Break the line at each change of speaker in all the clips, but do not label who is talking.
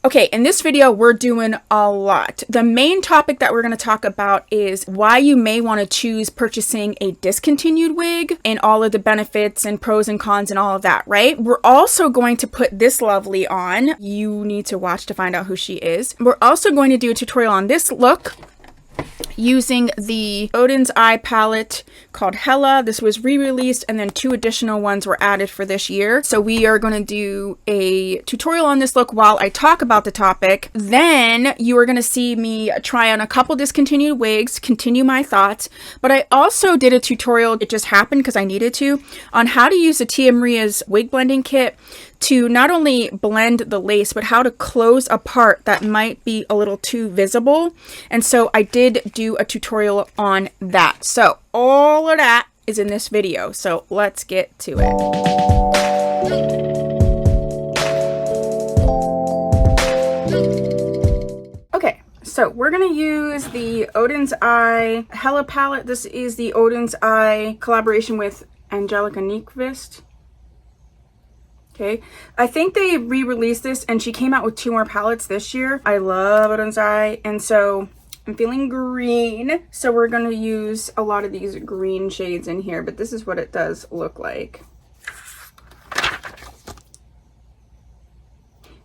Okay, in this video, we're doing a lot. The main topic that we're going to talk about is why you may want to choose purchasing a discontinued wig and all of the benefits and pros and cons and all of that, right? We're also going to put this lovely on. You need to watch to find out who she is. We're also going to do a tutorial on this look using the Odin's Eye palette called Hella. This was re-released and then 2 additional ones were added for this year. So we are going to do a tutorial on this look while I talk about the topic. Then you are going to see me try on a couple discontinued wigs, continue my thoughts. But I also did a tutorial, it just happened because I needed to, on how to use the Tia Maria's wig blending kit to not only blend the lace, but how to close a part that might be a little too visible. And so I did do a tutorial on that. So all of that is in this video. So let's get to it. Okay, so we're gonna use the Odin's Eye Hella palette. This is the Odin's Eye collaboration with Angelica Nyqvist. Okay, I think they re-released this and she came out with 2 more palettes this year. I love Odin's Eye, and so I'm feeling green. So we're going to use a lot of these green shades in here, but this is what it does look like.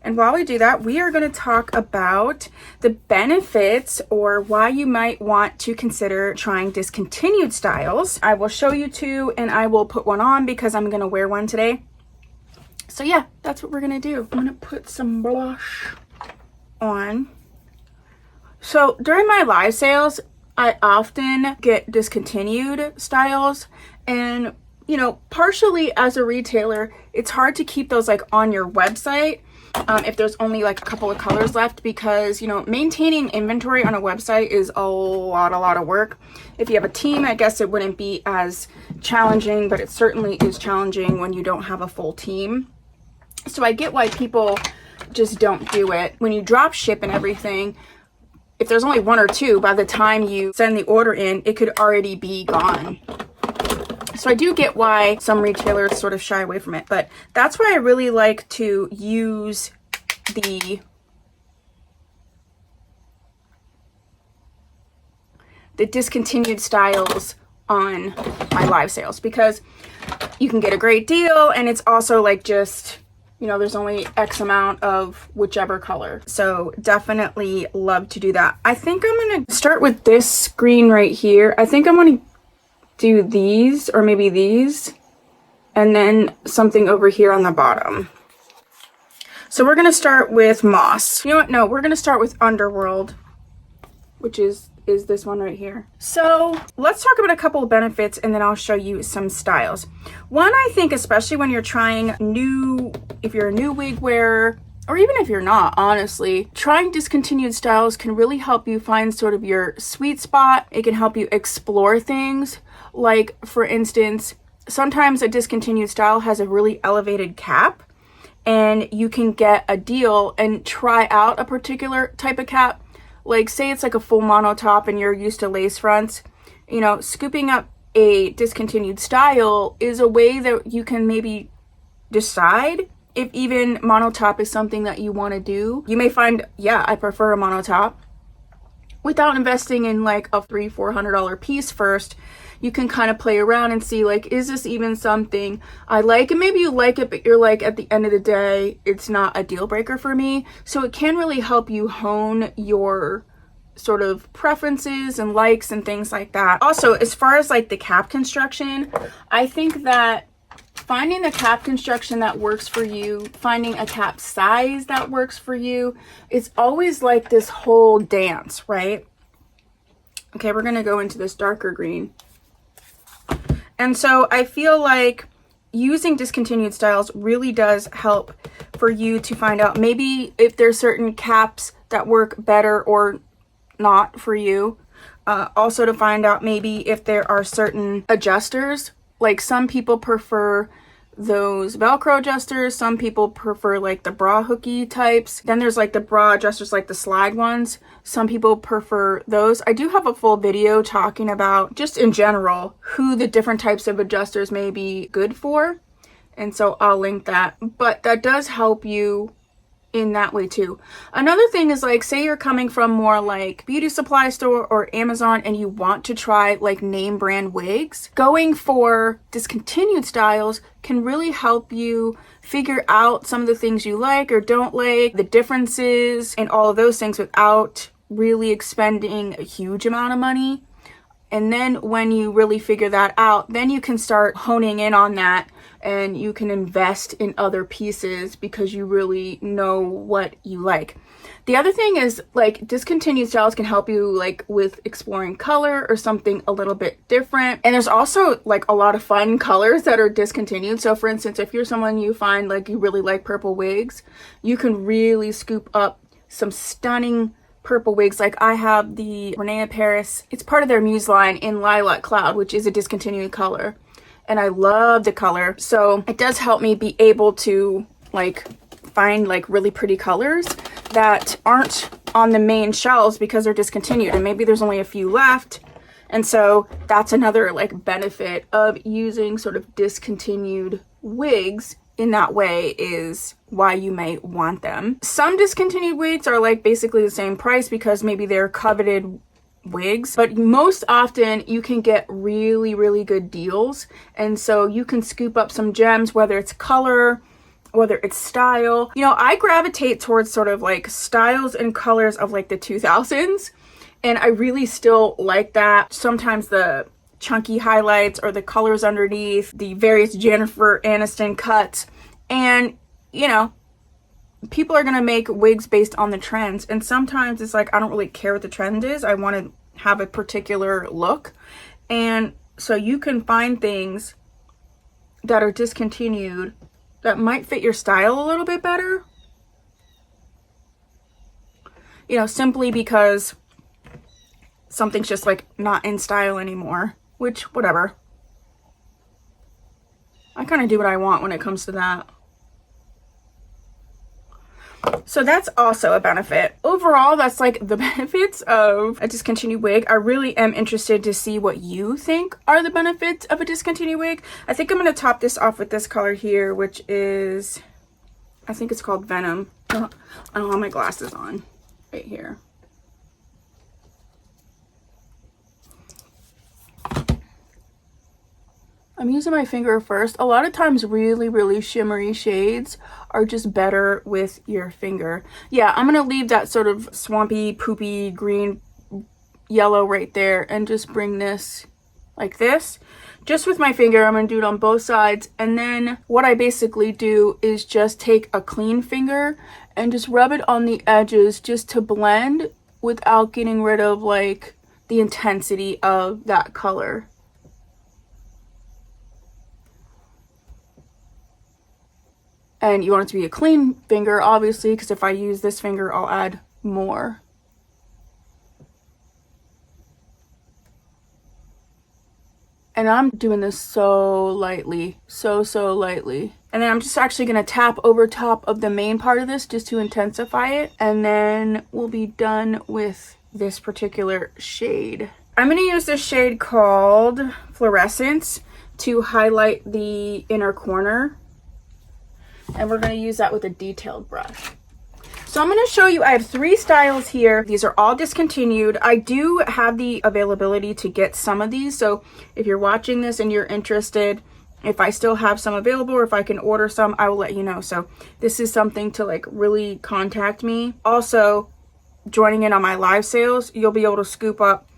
And while we do that, we are going to talk about the benefits or why you might want to consider trying discontinued styles. I will show you 2 and I will put one on because I'm going to wear one today. So yeah, that's what we're gonna do. I'm gonna put some blush on. So during my live sales, I often get discontinued styles, and you know, partially as a retailer, it's hard to keep those like on your website if there's only like a couple of colors left, because you know, maintaining inventory on a website is a lot of work. If you have a team, I guess it wouldn't be as challenging, but it certainly is challenging when you don't have a full team. So I get why people just don't do it. When you drop ship and everything, if there's only 1 or 2, by the time you send the order in, it could already be gone. So I do get why some retailers sort of shy away from it, but that's why I really like to use the discontinued styles on my live sales, because you can get a great deal, and it's also like just, you know, there's only X amount of whichever color. So definitely love to do that. I think I'm going to start with this green right here. I think I'm going to do these, or maybe these, and then something over here on the bottom. So we're going to start with Moss. You know what? No, we're going to start with Underworld, which is this one right here. So let's talk about a couple of benefits and then I'll show you some styles. One, I think, especially when you're trying if you're a new wig wearer, or even if you're not, honestly, trying discontinued styles can really help you find sort of your sweet spot. It can help you explore things. Like, for instance, sometimes a discontinued style has a really elevated cap, and you can get a deal and try out a particular type of cap. Like, say it's like a full mono top and you're used to lace fronts, you know, scooping up a discontinued style is a way that you can maybe decide if even monotop is something that you want to do. You may find, yeah, I prefer a monotop, without investing in like a $300-400 piece first. You can kind of play around and see, like, is this even something I like? And maybe you like it, but you're like, at the end of the day, it's not a deal breaker for me. So it can really help you hone your sort of preferences and likes and things like that. Also, as far as like the cap construction, I think that finding the cap construction that works for you, finding a cap size that works for you, it's always like this whole dance, right? Okay, we're gonna go into this darker green. And so I feel like using discontinued styles really does help for you to find out maybe if there's certain caps that work better or not for you. Also to find out maybe if there are certain adjusters. Like, some people prefer those Velcro adjusters, some people prefer like the bra hooky types. Then there's like the bra adjusters, like the slide ones. Some people prefer those. I do have a full video talking about, just in general, who the different types of adjusters may be good for. And so I'll link that. But that does help you in that way too. Another thing is, like, say you're coming from more like beauty supply store or Amazon and you want to try like name brand wigs, going for discontinued styles can really help you figure out some of the things you like or don't like, the differences and all of those things without really expending a huge amount of money. And then when you really figure that out, then you can start honing in on that, and you can invest in other pieces because you really know what you like. The other thing is, like, discontinued styles can help you like with exploring color or something a little bit different. And there's also like a lot of fun colors that are discontinued. So for instance, if you're someone you find like you really like purple wigs, you can really scoop up some stunning purple wigs. Like I have the Renee Paris, it's part of their Muse line in Lilac Cloud, which is a discontinued color, and I love the color. So it does help me be able to like find like really pretty colors that aren't on the main shelves because they're discontinued, and maybe there's only a few left. And so that's another like benefit of using sort of discontinued wigs in that way, is why you may want them. Some discontinued wigs are like basically the same price because maybe they're coveted wigs, but most often you can get really, really good deals. And so you can scoop up some gems, whether it's color, whether it's style. You know, I gravitate towards sort of like styles and colors of like the 2000s, and I really still like that. Sometimes the chunky highlights or the colors underneath, the various Jennifer Aniston cuts. And, you know, people are going to make wigs based on the trends. And sometimes it's like, I don't really care what the trend is. I want to have a particular look. And so you can find things that are discontinued that might fit your style a little bit better. You know, simply because something's just like not in style anymore. Which, whatever. I kind of do what I want when it comes to that. So that's also a benefit. Overall, that's like the benefits of a discontinued wig. I really am interested to see what you think are the benefits of a discontinued wig. I think I'm going to top this off with this color here, which is, I think it's called Venom. I don't have my glasses on right here. I'm using my finger first. A lot of times really, really shimmery shades are just better with your finger. Yeah, I'm gonna leave that sort of swampy, poopy, green, yellow right there and just bring this like this. Just with my finger, I'm gonna do it on both sides. And then what I basically do is just take a clean finger and just rub it on the edges just to blend without getting rid of like the intensity of that color. And you want it to be a clean finger, obviously, because if I use this finger, I'll add more. And I'm doing this so lightly, so lightly. And then I'm just actually going to tap over top of the main part of this just to intensify it. And then we'll be done with this particular shade. I'm going to use this shade called Fluorescence to highlight the inner corner. And we're going to use that with a detailed brush. So I'm going to show you, I have 3 styles here. These are all discontinued. I do have the availability to get some of these. So if you're watching this and you're interested, if I still have some available or if I can order some, I will let you know. So this is something to like really contact me. Also, joining in on my live sales, you'll be able to scoop up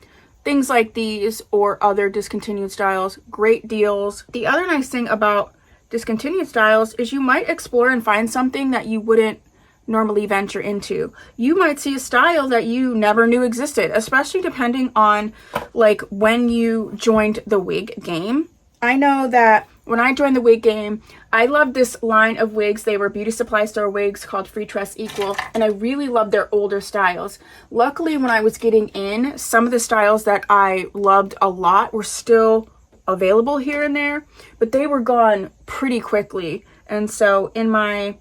things like these or other discontinued styles. Great deals. The other nice thing about discontinued styles is you might explore and find something that you wouldn't normally venture into. You might see a style that you never knew existed, especially depending on like when you joined the wig game. I know that when I joined the wig game, I loved this line of wigs. They were beauty supply store wigs called Free Trust Equal, and I really loved their older styles. Luckily, when I was getting in, some of the styles that I loved a lot were still available here and there, but they were gone pretty quickly. And so in my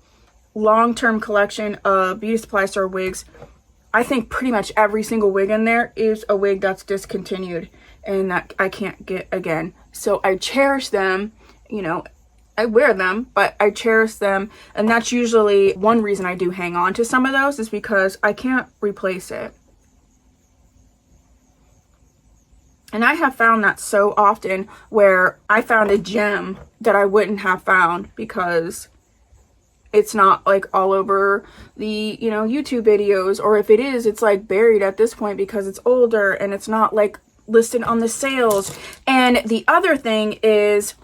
long-term collection of beauty supply store wigs, I think pretty much every single wig in there is a wig that's discontinued and that I can't get again. So I cherish them, you know, I wear them, but I cherish them. And that's usually one reason I do hang on to some of those, is because I can't replace it. And I have found that so often, where I found a gem that I wouldn't have found because it's not like all over the, you know, YouTube videos, or if it is, it's like buried at this point because it's older and it's not like listed on the sales. And the other thing is,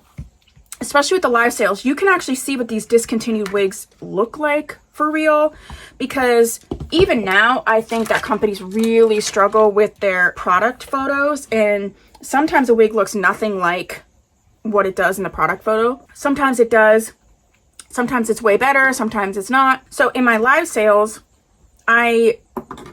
especially with the live sales, you can actually see what these discontinued wigs look like for real, because even now I think that companies really struggle with their product photos, and sometimes a wig looks nothing like what it does in the product photo. Sometimes it does, sometimes it's way better, sometimes it's not. So in my live sales, I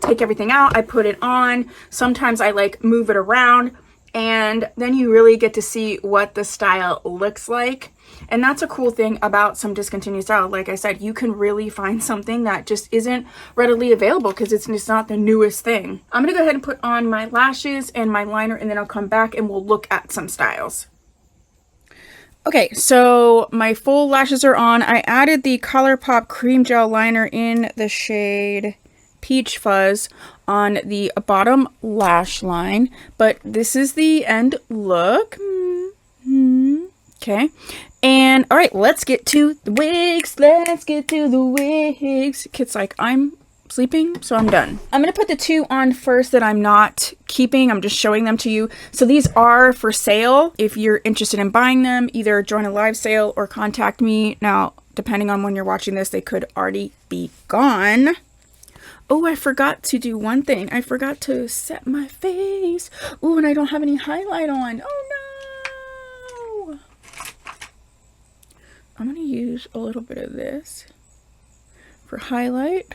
take everything out, I put it on, sometimes I like move it around, and then you really get to see what the style looks like. And that's a cool thing about some discontinued style. Like I said, you can really find something that just isn't readily available because it's not the newest thing. I'm gonna go ahead and put on my lashes and my liner, and then I'll come back and we'll look at some styles. Okay, so my full lashes are on. I added the ColourPop Cream Gel Liner in the shade Peach Fuzz on the bottom lash line, but this is the end look. Okay, and all right, let's get to the wigs. Let's get to the wigs. Kit's like, I'm sleeping, so I'm done. I'm gonna put the two on first that I'm not keeping. I'm just showing them to you. So these are for sale. If you're interested in buying them, either join a live sale or contact me. Now, depending on when you're watching this, they could already be gone. Oh, I forgot to do one thing. I forgot to set my face. Oh, and I don't have any highlight on. Oh no! I'm gonna use a little bit of this for highlight.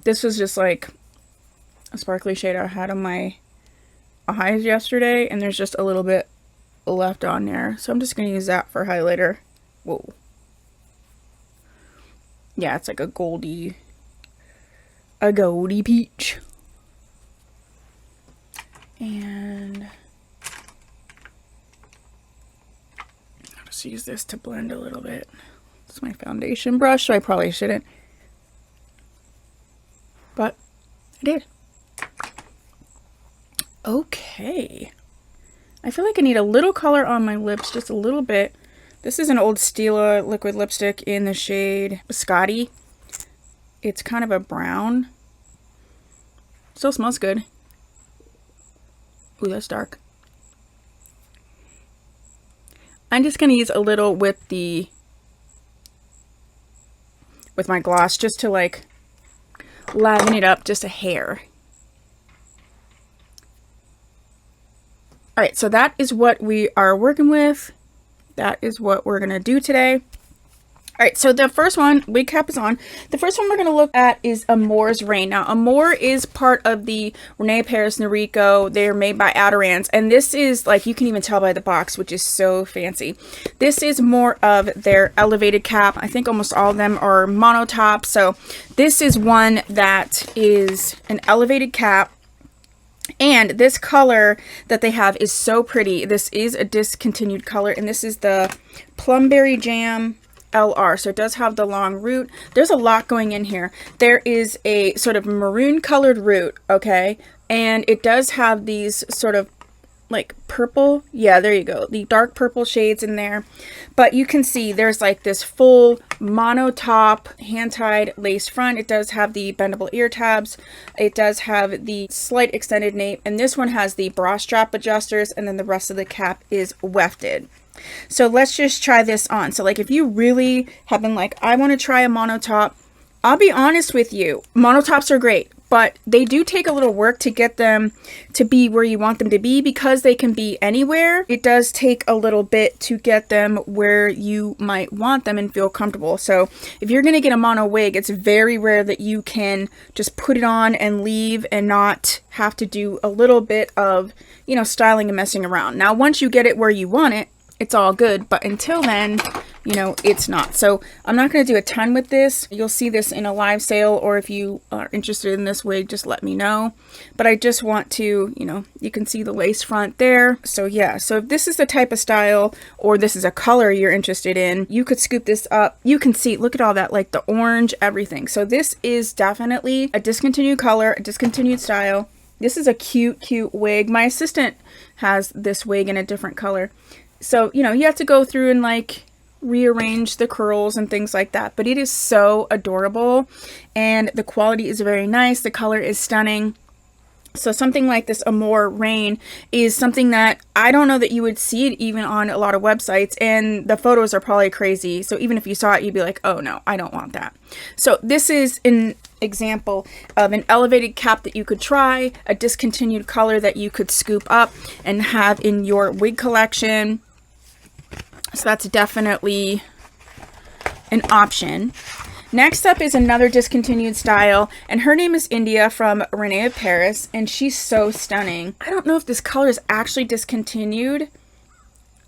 This was just like a sparkly shade I had on my eyes yesterday, and there's just a little bit left on there. So I'm just gonna use that for highlighter. Whoa. Yeah, it's like a goldy peach. And I'll just use this to blend a little bit. It's my foundation brush, so I probably shouldn't, but I did. Okay. I feel like I need a little color on my lips, just a little bit. This is an old Stila liquid lipstick in the shade Biscotti. It's kind of a brown. Still smells good. Ooh, that's dark. I'm just gonna use a little with my gloss just to like liven it up just a hair. Alright, so that is what we are working with. That is what we're going to do today. Alright, so the first one, wig cap is on. The first one we're going to look at is Amour's Reign. Now, Amour is part of the Rene Paris Noriko. They're made by TRY-ONS. And this is, like, you can even tell by the box, which is so fancy. This is more of their elevated cap. I think almost all of them are monotop. So this is one that is an elevated cap. And this color that they have is so pretty. This is a discontinued color, and this is the Plumberry Jam LR. So it does have the long root. There's a lot going in here. There is a sort of maroon colored root, okay? And it does have these sort of like purple, yeah, there you go, the dark purple shades in there. But you can see there's like this full monotop hand-tied lace front. It does have the bendable ear tabs. It does have the slight extended nape, and this one has the bra strap adjusters, and then the rest of the cap is wefted. So let's just try this on. So like if you really have been like, I want to try a monotop, I'll be honest with you, monotops are great, but they do take a little work to get them to be where you want them to be. Because they can be anywhere, it does take a little bit to get them where you might want them and feel comfortable. So if you're going to get a mono wig, it's very rare that you can just put it on and leave and not have to do a little bit of, you know, styling and messing around. Now, once you get it where you want it, it's all good. But until then, you know, it's not. So I'm not going to do a ton with this. You'll see this in a live sale, or if you are interested in this wig, just let me know. But I just want to, you know, you can see the lace front there. So yeah, so if this is the type of style, or this is a color you're interested in, you could scoop this up. You can see, look at all that, like the orange, everything. So this is definitely a discontinued color, a discontinued style. This is a cute, cute wig. My assistant has this wig in a different color. So, you know, you have to go through and like rearrange the curls and things like that, but it is so adorable and the quality is very nice. The color is stunning. So something like this Amore Rain is something that I don't know that you would see it even on a lot of websites, and the photos are probably crazy. So even if you saw it, you'd be like, oh no, I don't want that. So this is an example of an elevated cap that you could try, a discontinued color that you could scoop up and have in your wig collection. So that's definitely an option. Next up is another discontinued style, and her name is India from Renee of Paris, and she's so stunning. I don't know if this color is actually discontinued.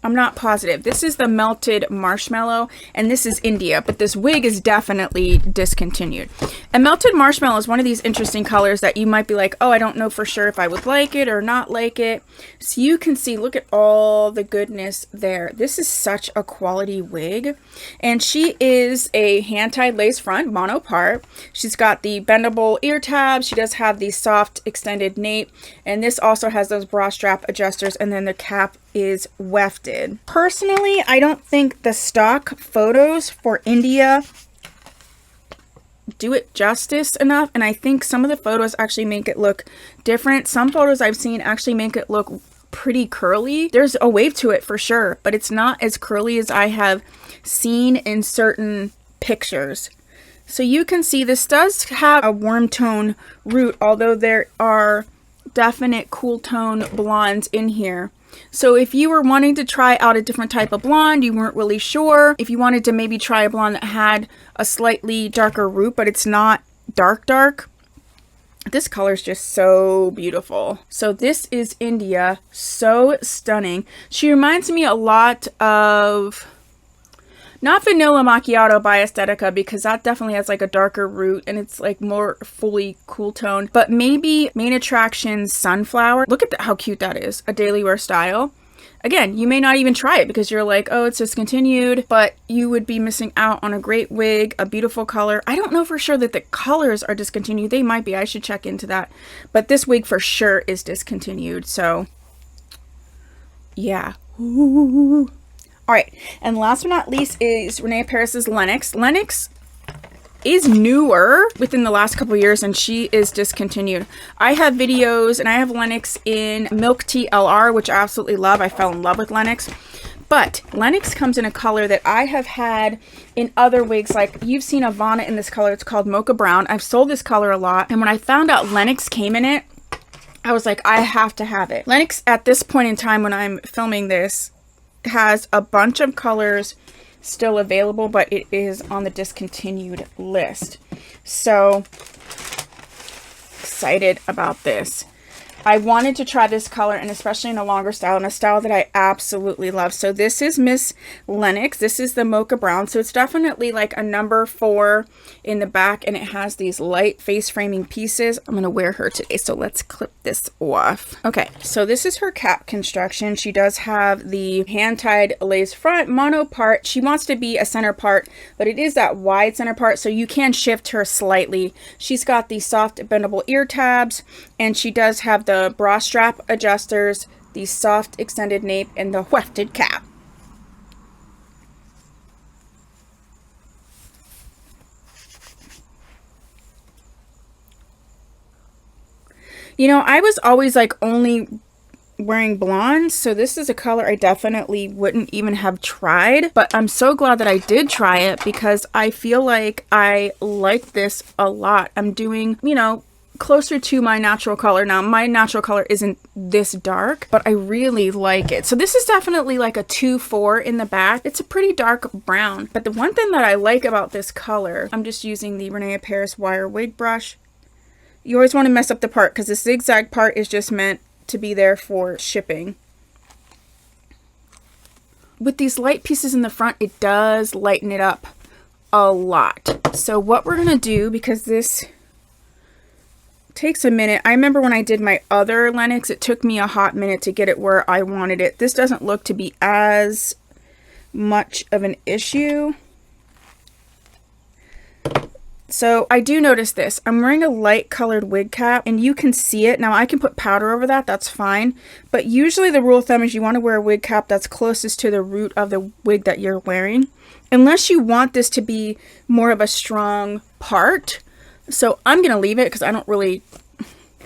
I'm not positive. This is the Melted Marshmallow, and this is India, but this wig is definitely discontinued. And Melted Marshmallow is one of these interesting colors that you might be like, oh, I don't know for sure if I would like it or not like it. So you can see, look at all the goodness there. This is such a quality wig. And she is a hand-tied lace front, mono part. She's got the bendable ear tabs. She does have the soft extended nape. And this also has those bra strap adjusters, and then the cap is wefted. Personally, I don't think the stock photos for India do it justice enough, and I think some of the photos actually make it look different. Some photos I've seen actually make it look pretty curly. There's a wave to it for sure, but it's not as curly as I have seen in certain pictures. So you can see this does have a warm tone root, although there are definite cool tone blondes in here. So if you were wanting to try out a different type of blonde, you weren't really sure, if you wanted to maybe try a blonde that had a slightly darker root, but it's not dark, this color is just so beautiful. So this is India, so stunning. She reminds me a lot of, not Vanilla Macchiato by Aesthetica, because that definitely has like a darker root and it's like more fully cool tone, but maybe Main Attraction's Sunflower. Look at how cute that is, a daily wear style. Again, you may not even try it because you're like, oh, it's discontinued, but you would be missing out on a great wig, a beautiful color. I don't know for sure that the colors are discontinued. They might be. I should check into that. But this wig for sure is discontinued. So, yeah. Ooh. All right, and last but not least is Renee of Paris's Lennox. Lennox is newer within the last couple years, and she is discontinued. I have videos, and I have Lennox in Milk Tea LR, which I absolutely love. I fell in love with Lennox. But Lennox comes in a color that I have had in other wigs. Like, you've seen Ivana in this color. It's called Mocha Brown. I've sold this color a lot, and when I found out Lennox came in it, I was like, I have to have it. Lennox, at this point in time when I'm filming this, has a bunch of colors still available, but it is on the discontinued list. So excited about this. I wanted to try this color, and especially in a longer style, and a style that I absolutely love. So this is Miss Lennox. This is the Mocha Brown. So it's definitely like a number 4 in the back, and it has these light face framing pieces. I'm going to wear her today, so let's clip this off. Okay, so this is her cap construction. She does have the hand-tied lace front mono part. She wants to be a center part, but it is that wide center part, so you can shift her slightly. She's got the soft bendable ear tabs, and she does have the bra strap adjusters, the soft extended nape, and the wefted cap. You know, I was always like only wearing blondes, so this is a color I definitely wouldn't even have tried, but I'm so glad that I did try it because I feel like I like this a lot. I'm doing, you know, closer to my natural color. Now, my natural color isn't this dark, but I really like it. So this is definitely like a 2-4 in the back. It's a pretty dark brown, but the one thing that I like about this color, I'm just using the Renee of Paris wire wig brush. You always want to mess up the part because the zigzag part is just meant to be there for shipping. with these light pieces in the front, it does lighten it up a lot. So what we're gonna do, because this takes a minute. I remember when I did my other Lennox, it took me a hot minute to get it where I wanted it. This doesn't look to be as much of an issue. So I do notice this. I'm wearing a light colored wig cap and you can see it. Now I can put powder over that, that's fine. But usually the rule of thumb is you want to wear a wig cap that's closest to the root of the wig that you're wearing. Unless you want this to be more of a strong part. So I'm going to leave it because I don't really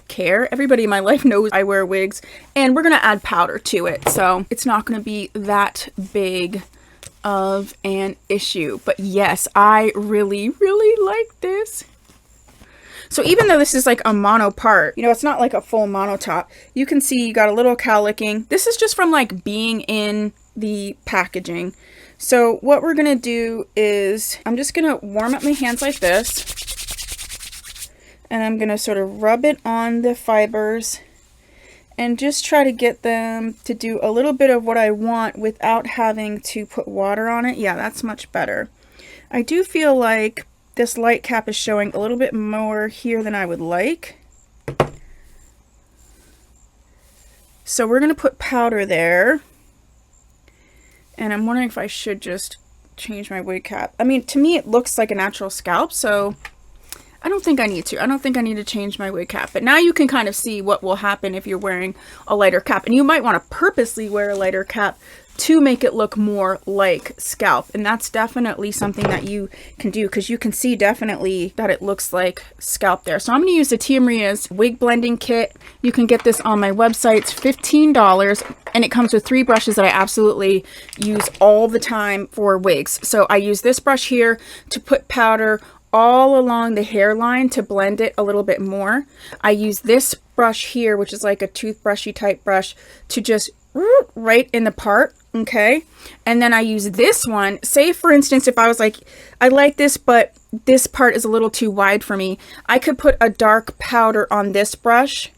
care. Everybody in my life knows I wear wigs. And we're going to add powder to it. So it's not going to be that big of an issue. But yes, I really like this. So even though this is like a mono part, you know, it's not like a full mono top. You can see you got a little cowlicking. This is just from like being in the packaging. So what we're going to do is I'm just going to warm up my hands like this. And I'm going to sort of rub it on the fibers and just try to get them to do a little bit of what I want without having to put water on it. Yeah, that's much better. I do feel like this light cap is showing a little bit more here than I would like. So we're going to put powder there. And I'm wondering if I should just change my wig cap. I mean, to me it looks like a natural scalp, so I don't think I need to. I don't think I need to change my wig cap. But now you can kind of see what will happen if you're wearing a lighter cap. And you might want to purposely wear a lighter cap to make it look more like scalp. And that's definitely something that you can do because you can see definitely that it looks like scalp there. So I'm going to use the Tia Maria's wig blending kit. You can get this on my website. It's $15 and it comes with 3 brushes that I absolutely use all the time for wigs. So I use this brush here to put powder all along the hairline to blend it a little bit more. I use this brush here, which is like a toothbrushy type brush, to just right in the part, okay? And then I use this one. Say for instance, if I was like, I like this, but this part is a little too wide for me, I could put a dark powder on this brush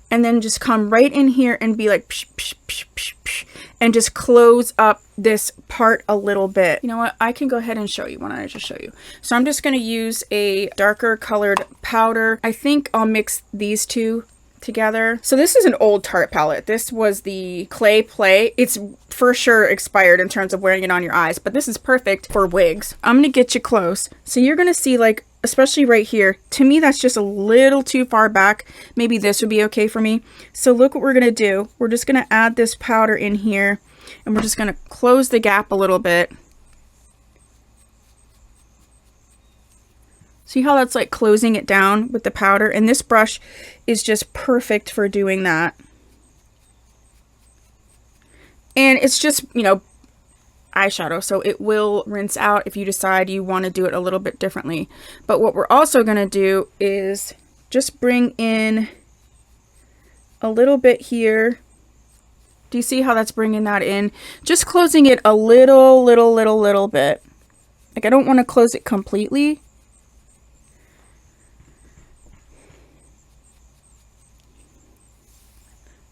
and then just come right in here and be like psh, psh, psh, psh, psh, and just close up this part a little bit. You know what? I can go ahead and show you. Why don't I just show you? So I'm just going to use a darker colored powder. I think I'll mix these two together. So this is an old Tarte palette. This was the Clay Play. It's for sure expired in terms of wearing it on your eyes, but this is perfect for wigs. I'm going to get you close. So you're going to see, like, especially right here, to me that's just a little too far back. Maybe this would be okay for me. So look what we're going to do. We're just going to add this powder in here and we're just going to close the gap a little bit. See how that's like closing it down with the powder? And this brush is just perfect for doing that. And it's just, you know, eyeshadow, so it will rinse out if you decide you want to do it a little bit differently. But what we're also going to do is just bring in a little bit here. Do you see how that's bringing that in? Just closing it a little bit. Like, I don't want to close it completely.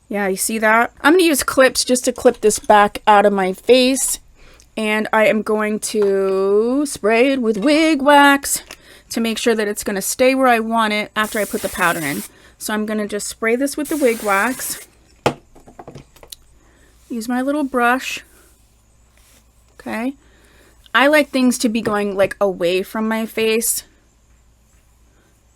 Yeah, you see that? I'm going to use clips just to clip this back out of my face. And I am going to spray it with wig wax to make sure that it's going to stay where I want it after I put the powder in. So I'm going to just spray this with the wig wax. Use my little brush. Okay. I like things to be going like away from my face.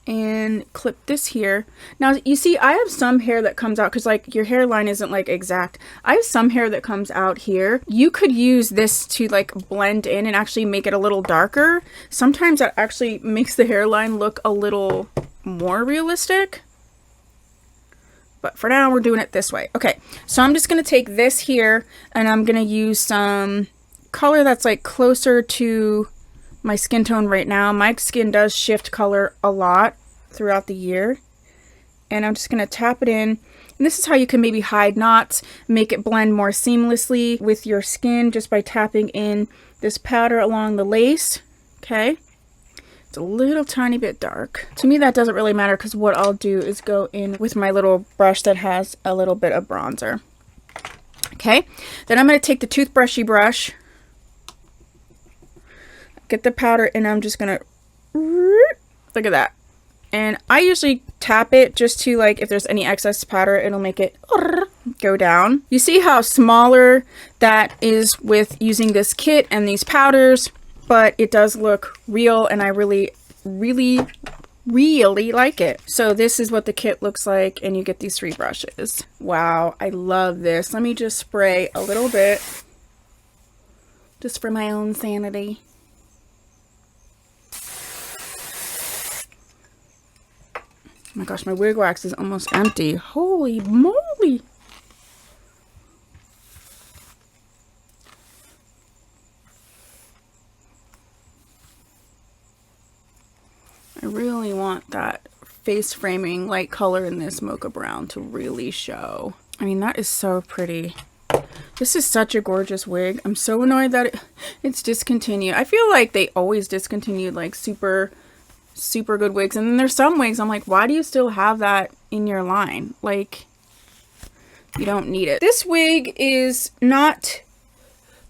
And clip this here. Now you see I have some hair that comes out because like your hairline isn't like exact. I have some hair that comes out here. You could use this to like blend in and actually make it a little darker. Sometimes that actually makes the hairline look a little more realistic. But for now we're doing it this way. Okay, so I'm just going to take this here and I'm going to use some color that's like closer to my skin tone right now. My skin does shift color a lot throughout the year. And I'm just going to tap it in. And this is how you can maybe hide knots, make it blend more seamlessly with your skin just by tapping in this powder along the lace. Okay. It's a little tiny bit dark. To me that doesn't really matter because what I'll do is go in with my little brush that has a little bit of bronzer. Okay, then I'm going to take the toothbrushy brush, get the powder, and I'm just going to, look at that. And I usually tap it just to, like, if there's any excess powder, it'll make it go down. You see how smaller that is with using this kit and these powders, but it does look real, and I really like it. So this is what the kit looks like, and you get these 3 brushes. Wow, I love this. Let me just spray a little bit just for my own sanity. Oh my gosh, my wig wax is almost empty. Holy moly. I really want that face framing light color in this mocha brown to really show. I mean, that is so pretty. This is such a gorgeous wig. I'm so annoyed that it's discontinued. I feel like they always discontinued like super good wigs. And then there's some wigs I'm like, why do you still have that in your line? Like, you don't need it. This wig is not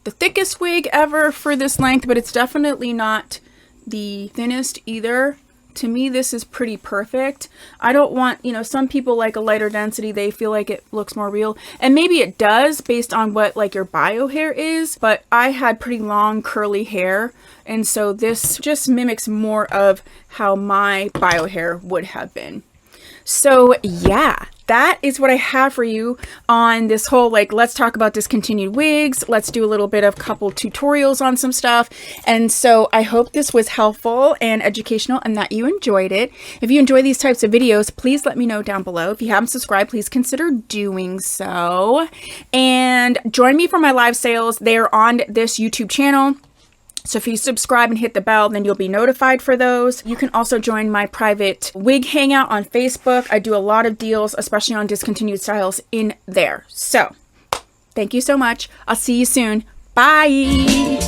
the thickest wig ever for this length, but it's definitely not the thinnest either. To me, this is pretty perfect. I don't want, you know, some people like a lighter density. They feel like it looks more real. And maybe it does based on what like your bio hair is. But I had pretty long curly hair. And so this just mimics more of how my bio hair would have been. So yeah, that is what I have for you on this whole, like, let's talk about discontinued wigs. Let's do a little bit of couple tutorials on some stuff. And so I hope this was helpful and educational and that you enjoyed it. If you enjoy these types of videos, please let me know down below. If you haven't subscribed, please consider doing so. And join me for my live sales. They are on this YouTube channel. So if you subscribe and hit the bell, then you'll be notified for those. You can also join my private wig hangout on Facebook. I do a lot of deals, especially on discontinued styles in there. So thank you so much. I'll see you soon. Bye.